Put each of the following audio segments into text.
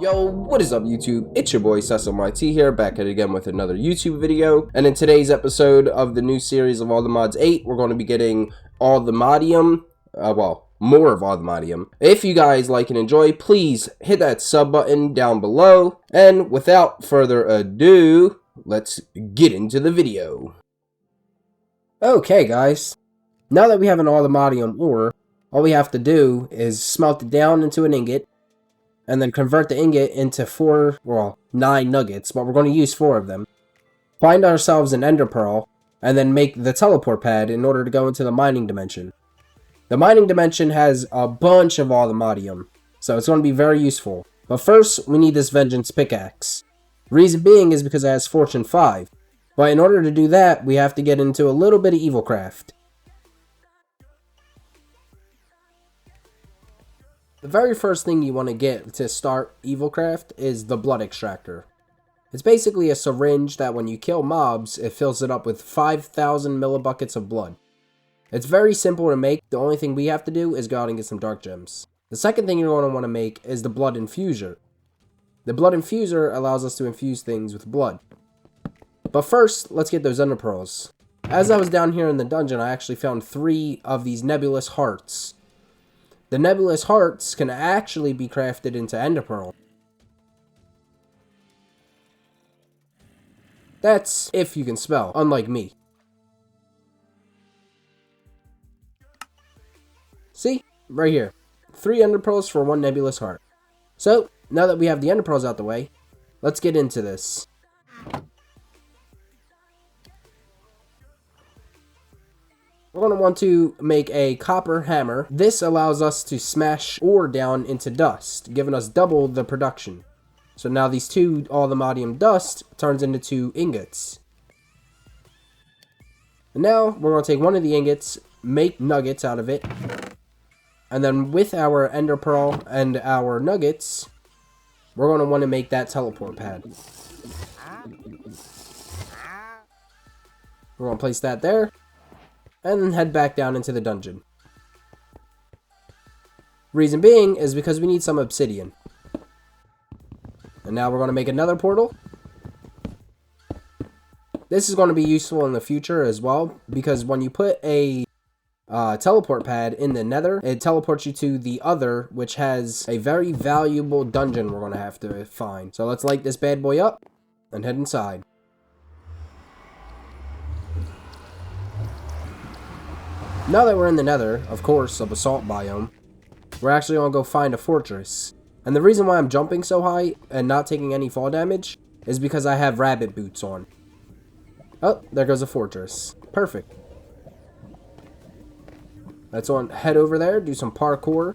Yo, what is up YouTube? It's your boy SusMYT here, back at it again with another YouTube video. And in today's episode of the new series of AlltheMods 8, we're going to be getting AlltheModium, more of AlltheModium. If you guys like and enjoy, please hit that sub button down below. And without further ado, let's get into the video. Okay guys, now that we have an AlltheModium ore, all we have to do is smelt it down into an ingot, and then convert the ingot into 9 nuggets, but we're going to use 4 of them. Find ourselves an ender pearl, and then make the teleport pad in order to go into the mining dimension. The mining dimension has a bunch of AlltheModium, so it's going to be very useful. But first, we need this vengeance pickaxe. Reason being is because it has fortune 5. But in order to do that, we have to get into a little bit of evilcraft. The very first thing you want to get to start evilcraft is the blood extractor. It's basically a syringe that when you kill mobs, it fills it up with 5,000 millibuckets of blood. It's very simple to make. The only thing we have to do is go out and get some dark gems. The second thing you're going to want to make is the blood infuser. The blood infuser allows us to infuse things with blood. But first, let's get those ender pearls. As I was down here in the dungeon, I actually found 3 of these nebulous hearts. The nebulous hearts can actually be crafted into ender pearl. That's if you can spell, unlike me. See? Right here. 3 ender pearls for 1 nebulous heart. So, now that we have the ender pearls out the way, let's get into this. We're going to want to make a copper hammer. This allows us to smash ore down into dust, giving us double the production. So now these 2 AlltheModium dust turns into 2 ingots. And now we're going to take one of the ingots, make nuggets out of it. And then with our ender pearl and our nuggets, we're going to want to make that teleport pad. We're going to place that there. And then head back down into the dungeon. Reason being is because we need some obsidian. And now we're going to make another portal. This is going to be useful in the future as well, because when you put a teleport pad in the nether, it teleports you to the other, which has a very valuable dungeon we're going to have to find. So let's light this bad boy up and head inside. Now that we're in the nether, of course, a basalt biome, we're actually going to go find a fortress. And the reason why I'm jumping so high and not taking any fall damage is because I have rabbit boots on. Oh, there goes a fortress. Perfect. Let's head over there, do some parkour.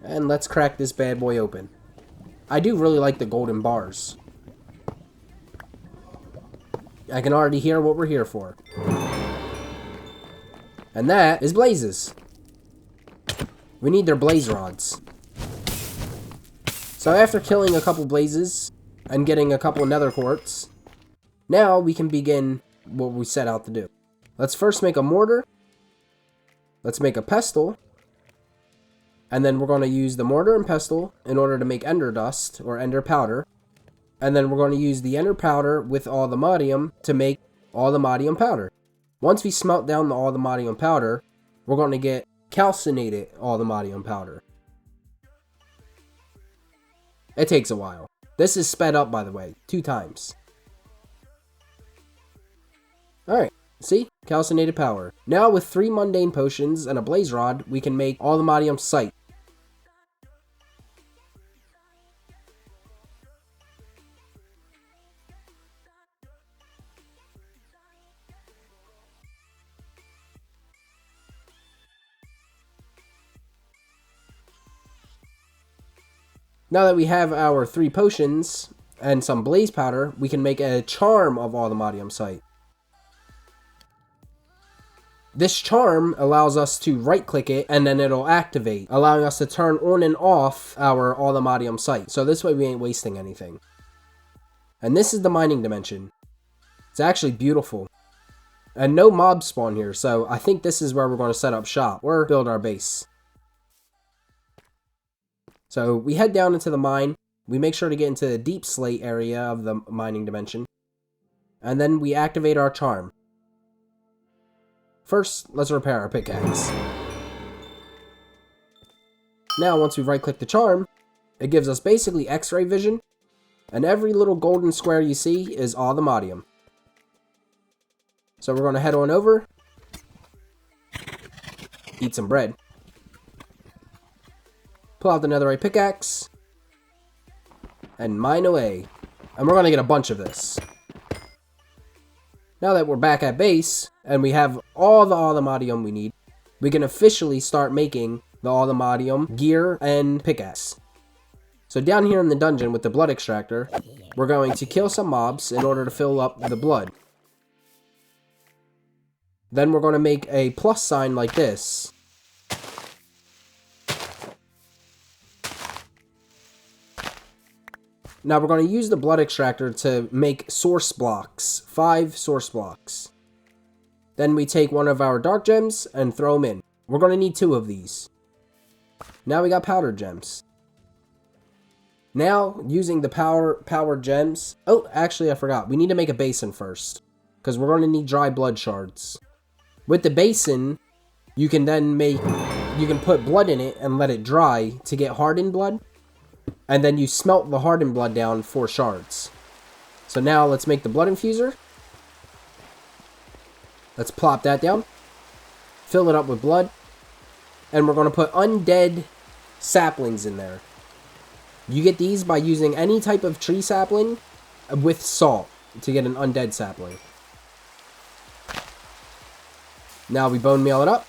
And let's crack this bad boy open. I do really like the golden bars. I can already hear what we're here for. And that is blazes. We need their blaze rods. So after killing a couple blazes and getting a couple nether quartz, now we can begin what we set out to do. Let's first make a mortar. Let's make a pestle. And then we're going to use the mortar and pestle in order to make ender dust or ender powder. And then we're going to use the ender powder with AlltheModium to make AlltheModium powder. Once we smelt down the AlltheModium powder, we're going to get calcinated AlltheModium powder. It takes a while. This is sped up, by the way, 2 times. Alright, see? Calcinated power. Now with 3 mundane potions and a blaze rod, we can make AlltheModium sight. Now that we have our 3 potions and some blaze powder, we can make a charm of AlltheModium sight. This charm allows us to right click it and then it'll activate, allowing us to turn on and off our AlltheModium sight. So this way we ain't wasting anything. And this is the mining dimension. It's actually beautiful. And no mobs spawn here, so I think this is where we're going to set up shop or build our base. So we head down into the mine. We make sure to get into the deep slate area of the mining dimension. And then we activate our charm. First, let's repair our pickaxe. Now, once we right-click the charm, it gives us basically X-ray vision. And every little golden square you see is AlltheModium. So we're going to head on over, eat some bread, pull out the netherite pickaxe, and mine away. And we're going to get a bunch of this. Now that we're back at base, and we have all the AlltheModium we need, we can officially start making the AlltheModium gear and pickaxe. So down here in the dungeon with the blood extractor, we're going to kill some mobs in order to fill up the blood. Then we're going to make a plus sign like this. Now we're going to use the blood extractor to make source blocks, 5 source blocks. Then we take one of our dark gems and throw them in. We're going to need 2 of these. Now we got powdered gems. Now, using the powered gems... Oh, actually I forgot. We need to make a basin first, because we're going to need dry blood shards. With the basin, you can put blood in it and let it dry to get hardened blood. And then you smelt the hardened blood down for shards. So now let's make the blood infuser. Let's plop that down. Fill it up with blood. And we're going to put undead saplings in there. You get these by using any type of tree sapling with salt to get an undead sapling. Now we bone meal it up.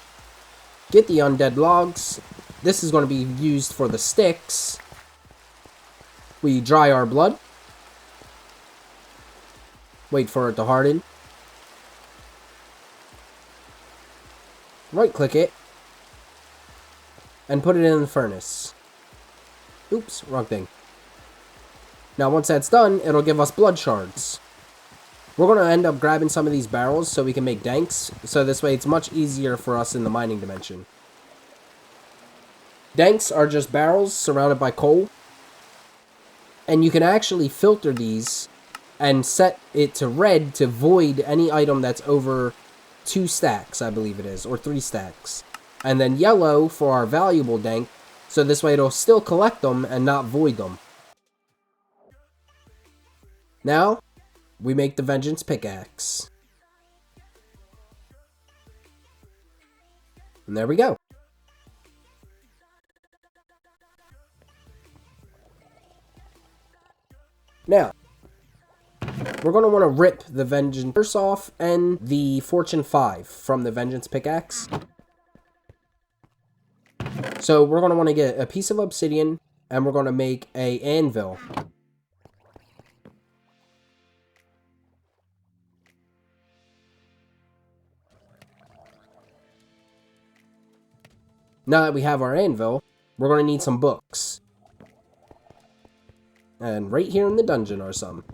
Get the undead logs. This is going to be used for the sticks. We dry our blood. Wait for it to harden. Right click it. And put it in the furnace. Oops, wrong thing. Now once that's done, it'll give us blood shards. We're going to end up grabbing some of these barrels so we can make danks. So this way it's much easier for us in the mining dimension. Danks are just barrels surrounded by coal. And you can actually filter these and set it to red to void any item that's over 2 stacks, I believe it is, or 3 stacks. And then yellow for our valuable dank, so this way it'll still collect them and not void them. Now, we make the vengeance pickaxe. And there we go. Now, we're going to want to rip the vengeance curse off and the fortune 5 from the vengeance pickaxe. So we're going to want to get a piece of obsidian and we're going to make an anvil. Now that we have our anvil, we're going to need some books. And right here in the dungeon are some.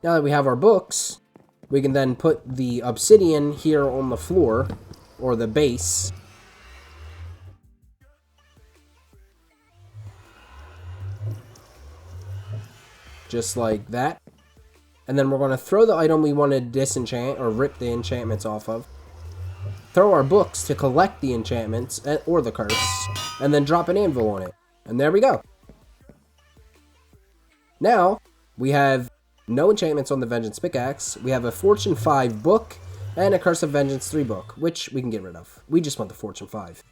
Now that we have our books, we can then put the obsidian here on the floor, or the base. Just like that. And then we're going to throw the item we want to disenchant, or rip the enchantments off of. Throw our books to collect the enchantments, or the curse, and then drop an anvil on it. And there we go. Now, we have no enchantments on the Vengeance Pickaxe. We have a Fortune 5 book, and a Curse of Vengeance 3 book, which we can get rid of. We just want the Fortune 5.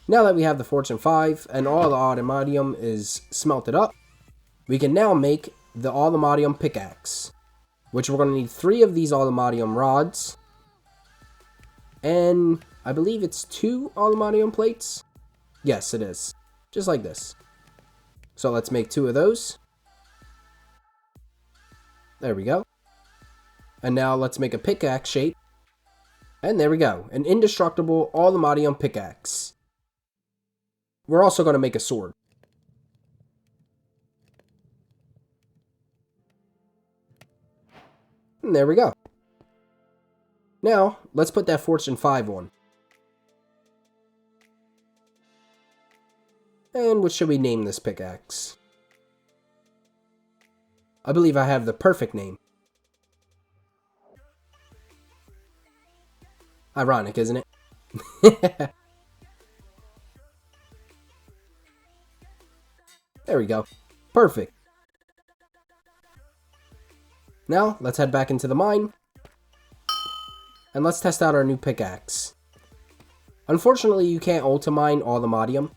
Now that we have the Fortune 5, and all the AlltheModium is smelted up, we can now make the AlltheModium Pickaxe, which we're going to need 3 of these AlltheModium rods, and I believe it's 2 AlltheModium plates. Yes, it is. Just like this. So let's make 2 of those. There we go. And now let's make a pickaxe shape. And there we go. An indestructible AlltheModium pickaxe. We're also going to make a sword. And there we go. Now, let's put that Fortune 5 on. And what should we name this pickaxe? I believe I have the perfect name. Ironic, isn't it? There we go. Perfect. Now, let's head back into the mine. And let's test out our new pickaxe. Unfortunately, you can't AlltheMine AlltheModium.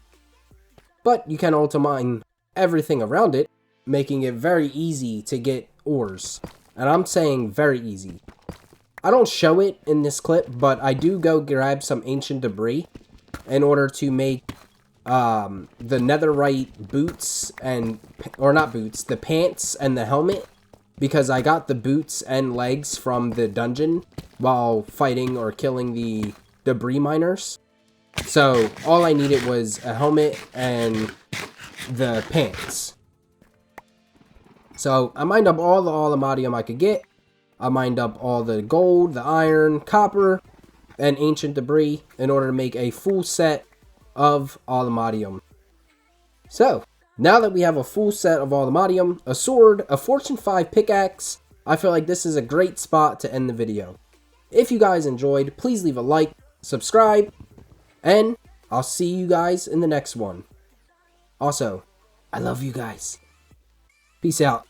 But you can AlltheMine everything around it, making it very easy to get ores. And I'm saying very easy. I don't show it in this clip, but I do go grab some ancient debris in order to make the netherite boots and, or not boots, the pants and the helmet, because I got the boots and legs from the dungeon while fighting or killing the debris miners. So all I needed was a helmet and the pants. So I mined up all the AlltheModium I could get. I mined up all the gold, the iron, copper, and ancient debris in order to make a full set of AlltheModium. So, now that we have a full set of AlltheModium, a sword, a Fortune 5 pickaxe, I feel like this is a great spot to end the video. If you guys enjoyed, please leave a like, subscribe, and I'll see you guys in the next one. Also, I love you guys. Peace out.